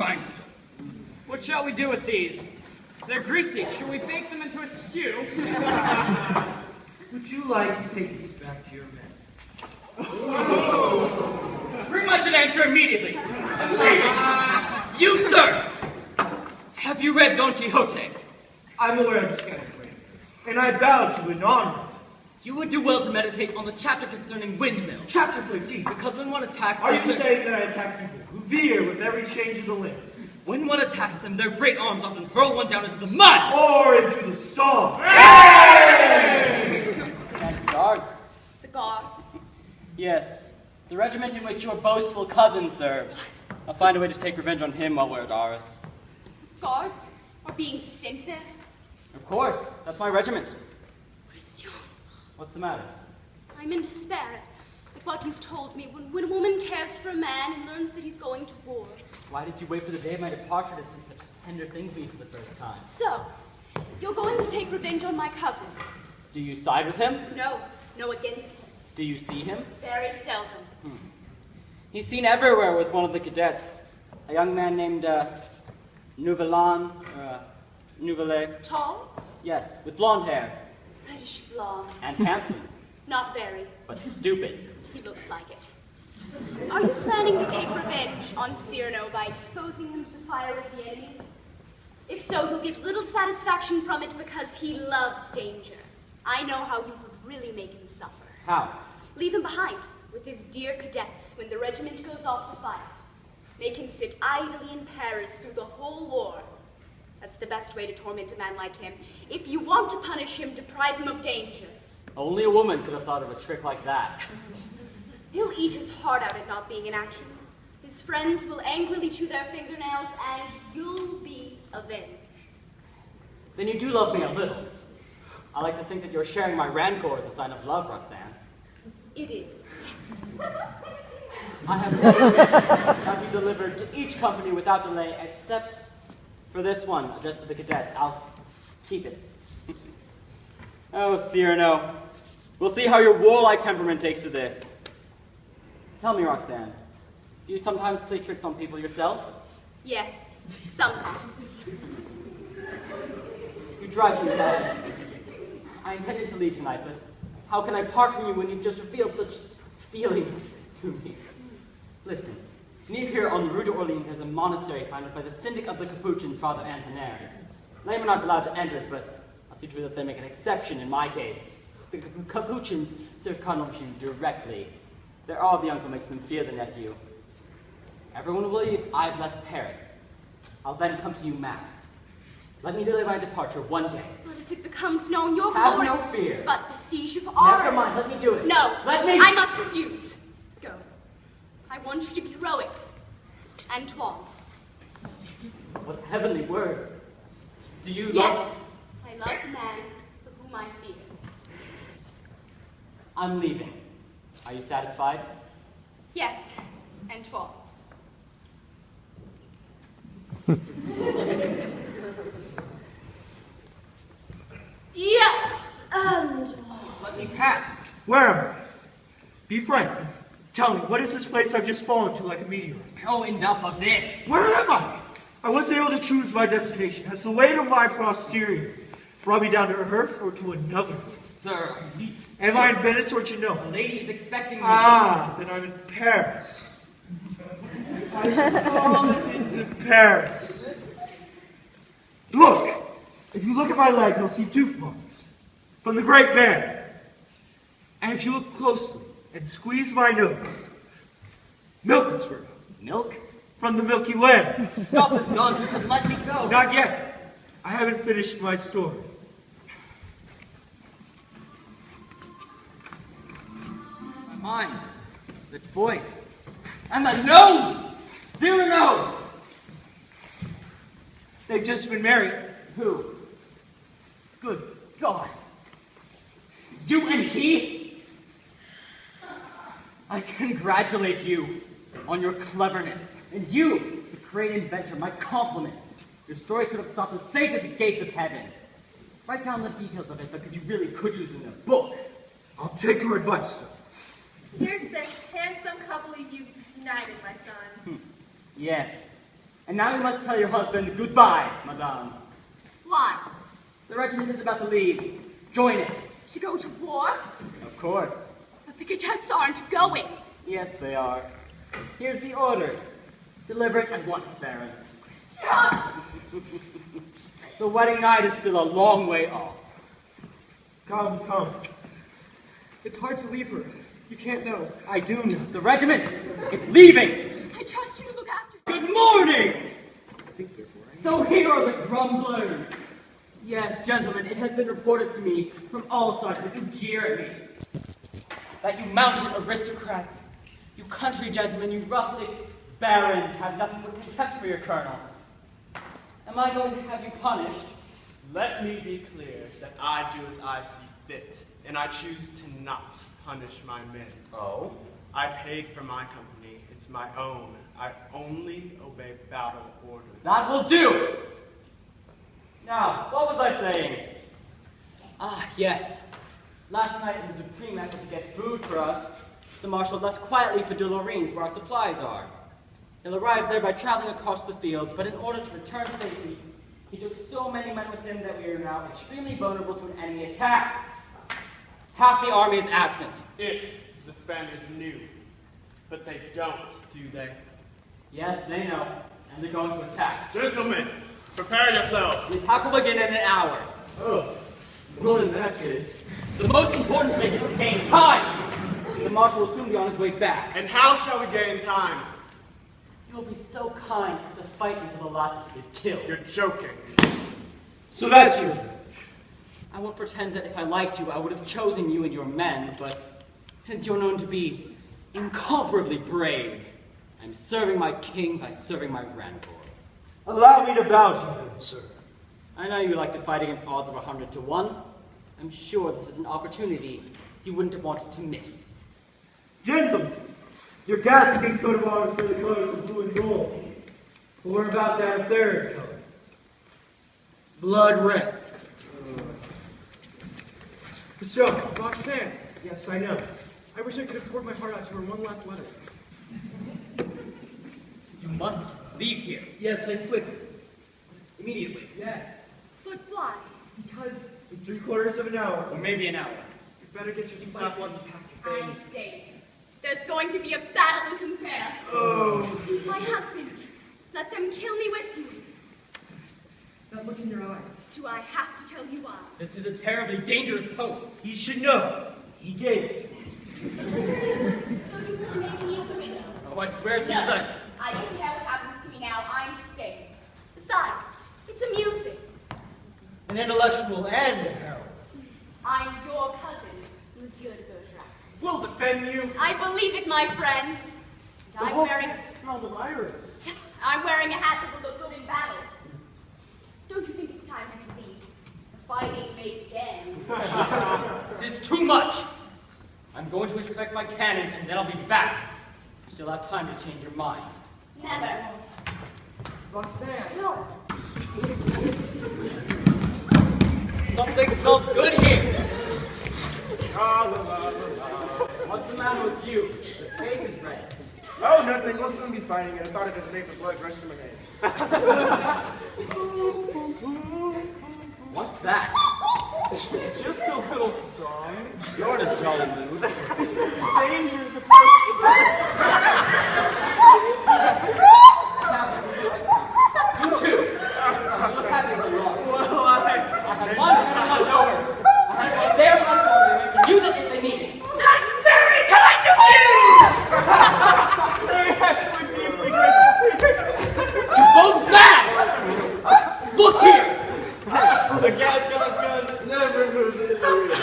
grindstone. What shall we do with these? They're greasy. Shall we bake them into a stew? Would you like to take these back to your men? Bring my sedan immediately. Lady, you, sir, have you read Don Quixote? I'm aware of this kind of thing, and I bow to an honor. You would do well to meditate on the chapter concerning windmills. Chapter 13. Because when one attacks Are them, you saying that I attack people who veer with every change of the limb? when one attacks them, their great arms often hurl one down into the mud! Or into the storm? And guards. The guards? Yes, the regiment in which your boastful cousin serves. I'll find a way to take revenge on him while we're at Aris. Guards are being sent there? Of course, that's my regiment. Christian, What's the matter? I'm in despair at what you've told me. When a woman cares for a man and learns that he's going to war. Why did you wait for the day of my departure to say such a tender thing to me for the first time? So, you're going to take revenge on my cousin? Do you side with him? No, against him. Do you see him? Very seldom. He's seen everywhere with one of the cadets. A young man named, Nouvelan, Nouvelle. Tall? Yes, with blonde hair. Reddish blonde. And handsome. Not very. But stupid. He looks like it. Are you planning to take revenge on Cyrano by exposing him to the fire of the enemy? If so, you'll get little satisfaction from it because he loves danger. I know how you could really make him suffer. How? Leave him behind with his dear cadets when the regiment goes off to fight. Make him sit idly in Paris through the whole war. That's the best way to torment a man like him. If you want to punish him, deprive him of danger. Only a woman could have thought of a trick like that. He'll eat his heart out at not being in action. His friends will angrily chew their fingernails, and you'll be avenged. Then you do love me a little. I like to think that you're sharing my rancor as a sign of love, Roxanne. It is. I have you delivered to each company without delay, except for this one, addressed to the cadets. I'll keep it. Oh, Cyrano. We'll see how your warlike temperament takes to this. Tell me, Roxanne, do you sometimes play tricks on people yourself? Yes, sometimes. You drive me mad. I intended to leave tonight, but how can I part from you when you've just revealed such feelings to me? Listen, near here on the Rue d'Orleans there's a monastery founded by the syndic of the Capuchins, Father Antonaire. Laymen aren't allowed to enter it, but I'll see to it that they make an exception in my case. The Capuchins serve Cardinal Richelieu directly. Their awe of the uncle makes them fear the nephew. Everyone will believe I've left Paris. I'll then come to you masked. Let me delay my departure one day. But if it becomes known, you're Have glory. no fear. But the siege of Arles. Never mind, let me do it. No. Let me. I must refuse. Go. I want you to be heroic. Antoine. What heavenly words. Do you Yes. love... I love the man for whom I fear. I'm leaving. Are you satisfied? Yes, Antoine. Yes, and... Let me pass. Where am I? Be frank. Tell me, what is this place I've just fallen to like a meteor? Oh, enough of this. Where am I? I wasn't able to choose my destination. Has the weight of my posterior brought me down to earth or to another? Sir, I need to... Am I in Venice or Genoa? The lady is expecting me. Ah, then I'm in Paris. I've fallen into Paris. Look! If you look at my leg, you'll see tooth marks from the Great Bear. And if you look closely and squeeze my nose, milk is spurred Milk? from the Milky Way. Stop this nonsense and let me go. Not yet. I haven't finished my story. My mind, the voice, and the nose! Cyrano! They've just been married. Who? Good God. You and he? I congratulate you on your cleverness. And you, the great inventor, my compliments. Your story could have stopped us safe at the gates of heaven. Write down the details of it because you really could use it in a book. I'll take your advice, sir. Here's the handsome couple you've united, my son. Yes. And now you must tell your husband goodbye, madame. Why? The regiment is about to leave. Join it. To go to war? Of course. But the cadets aren't going. Yes, they are. Here's the order. Deliver it at once, Baron. Stop! The wedding night is still a long way off. Come, come. It's hard to leave her. You can't know. I do know. The regiment, it's leaving. I trust you to look after Good morning! So here are the grumblers. Yes, gentlemen, it has been reported to me from all sides that you jeer at me. That you mounted aristocrats, you country gentlemen, you rustic barons have nothing but contempt for your colonel. Am I going to have you punished? Let me be clear that I do as I see fit, and I choose to not punish my men. Oh? I paid for my company. It's my own. I only obey battle orders. That will do! Now, what was I saying? Ah, yes. Last night in the supreme effort to get food for us, the marshal left quietly for de Lorraine's where our supplies are. He'll arrive there by traveling across the fields, but in order to return safely, he took so many men with him that we are now extremely vulnerable to an enemy attack. Half the army is absent. If the Spaniards knew, but they don't, do they? Yes, they know, and they're going to attack. Gentlemen, prepare yourselves. The attack will begin in an hour. Oh, well in that case. The most important thing is to gain time! The marshal will soon be on his way back. And how shall we gain time? You will be so kind as to fight until the last is killed. You're joking. So that's you. I won't pretend that if I liked you, I would have chosen you and your men, but since you're known to be incomparably brave, I'm serving my king by serving my grandlord. Allow me to bow to you then, sir. I know you like to fight against odds of 100 to 1. I'm sure this is an opportunity you wouldn't have wanted to miss. Gentlemen, your gasping coat of arms for the colors of blue and gold. But we're about to have a third color. Blood red. Monsieur, Roxanne. Yes, I know. I wish I could have poured my heart out to her one last letter. You must leave here. Yes, and quickly. Immediately. Yes. But why? Because In 3/4 of an hour. Or maybe an hour. you better get your sight once you pack your I'm things. staying. There's going to be a battle in Compare. Oh. He's my husband. Let them kill me with you. That look in your eyes. Do I have to tell you why? This is a terribly dangerous post. He should know. He gave it to us. So you wish to make me a widow? Oh, I swear to you No, that... I don't care what happens to me now. I'm staying. Besides, it's amusing. An intellectual and a heroine. I'm your cousin, Monsieur de Bergerac. We'll defend you. I believe it, my friends. And I'm wearing smells of iris. a hat that will look good in battle. Don't you think it's time I could leave? The fighting may begin. This is too much! I'm going to inspect my cannons and then I'll be back. You still have time to change your mind. Never. Roxanne. No. Something smells good here! What's the matter with you? The face is red. Oh, nothing. We'll soon be fighting it. I thought it just made the blood rush to my head. What's that? Just a little song. You're in a jolly mood. Danger is approaching. You too! You look happy for long. Well, I have one that's left over. I have one there left over. You can use it if they need it. That's very kind of Yes, we're deeply grateful. You're both bad! Look here! the gas gun Never moves in the rear.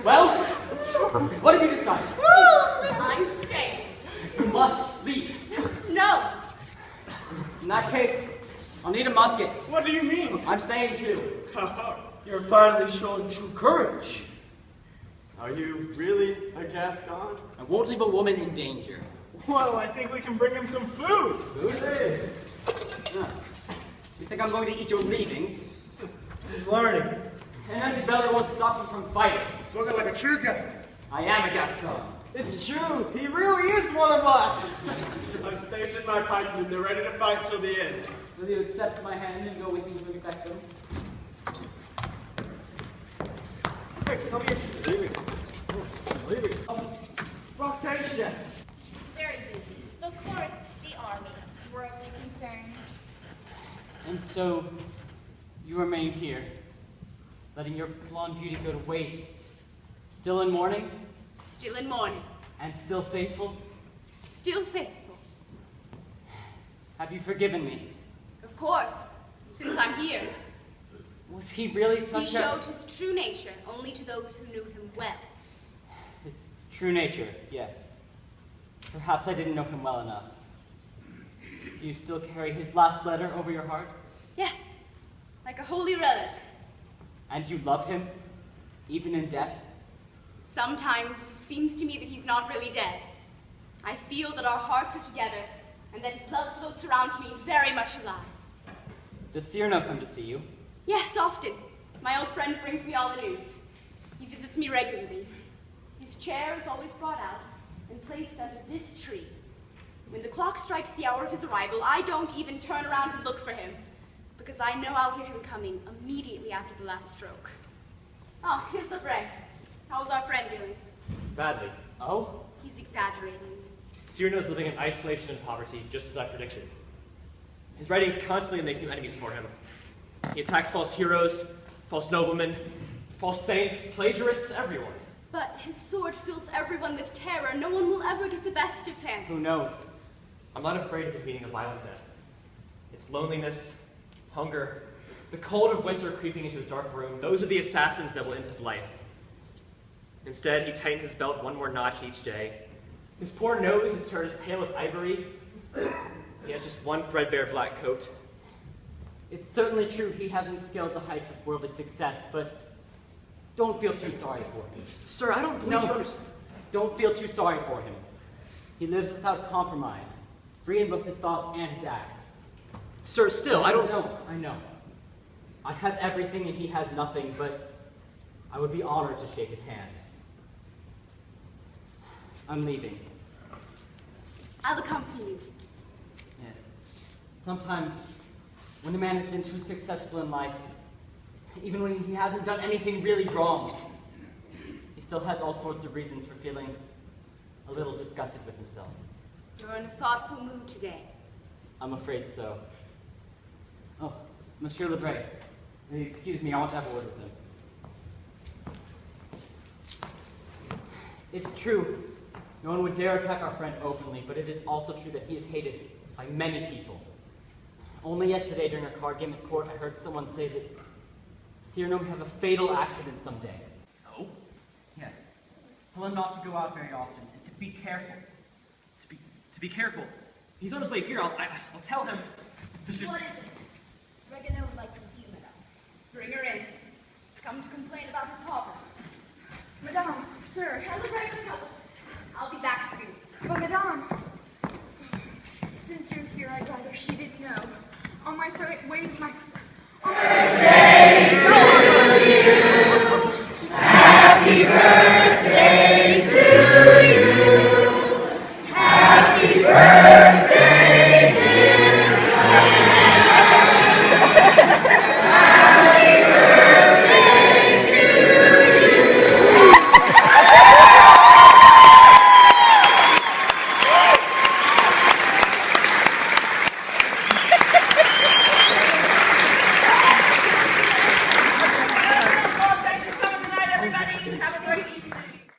Well, what have you decided? I'm staying. You must leave. No. In that case, I'll need a musket. What do you mean? I'm saying too. You're finally showing true courage. Are you really a Gascon? I won't leave a woman in danger. Well, I think we can bring him some food. Huh. You think I'm going to eat your leavings? He's learning. An empty belly won't stop you from fighting. Spoken like a true Gascon. I am a Gascon. It's true. He really is one of us. I've stationed my pikemen. They're ready to fight till the end. Will you accept my hand and go with me to inspect them? Hey, tell me it's leaving. Roxanne, Chef. Very busy. The court, the army, worldly concerns. And so, you remain here, letting your blonde beauty go to waste. Still in mourning? Still in mourning. And still faithful? Still faithful. Have you forgiven me? Of course, since I'm here. Was he really such He showed his true nature only to those who knew him well. His true nature, yes. Perhaps I didn't know him well enough. Do you still carry his last letter over your heart? Yes, like a holy relic. And you love him, even in death? Sometimes it seems to me that he's not really dead. I feel that our hearts are together, and that his love floats around me very much alive. Does Cyrano come to see you? Yes, often. My old friend brings me all the news. He visits me regularly. His chair is always brought out and placed under this tree. When the clock strikes the hour of his arrival, I don't even turn around to look for him, because I know I'll hear him coming immediately after the last stroke. Oh, here's Lebray. How's our friend doing? Badly. Oh? He's exaggerating. Cyrano's living in isolation and poverty, just as I predicted. His writings constantly make new enemies for him. He attacks false heroes, false noblemen, false saints, plagiarists, everyone. But his sword fills everyone with terror. No one will ever get the best of him. Who knows? I'm not afraid of his meeting a violent death. It's loneliness, hunger, the cold of winter creeping into his dark room. Those are the assassins that will end his life. Instead, he tightened his belt one more notch each day. His poor nose is turned as pale as ivory. He has just one threadbare black coat. It's certainly true he hasn't scaled the heights of worldly success, but don't feel too sorry for him. Sir, I don't believe you understand. Don't feel too sorry for him. He lives without compromise, free in both his thoughts and his acts. Sir, still, I don't know. I know. I have everything and he has nothing, but I would be honored to shake his hand. I'm leaving. I'll accompany you. Yes. Sometimes, when a man has been too successful in life, even when he hasn't done anything really wrong, he still has all sorts of reasons for feeling a little disgusted with himself. You're in a thoughtful mood today. I'm afraid so. Oh, Monsieur Lebray. Excuse me, I want to have a word with him. It's true. No one would dare attack our friend openly, but it is also true that he is hated by many people. Only yesterday during a card game at court, I heard someone say that Cyrano would have a fatal accident someday. Oh? Yes. Tell him not to go out very often, and to be careful. To be careful. He's on his way here. I'll tell him. What is it? Regina would like to see you, madame. Bring her in. She's come to complain about her poverty. Madame, sir. Tell the regular troubles. I'll be back soon. But madame, since you're here, I'd rather she didn't know. On my way to my... On my way to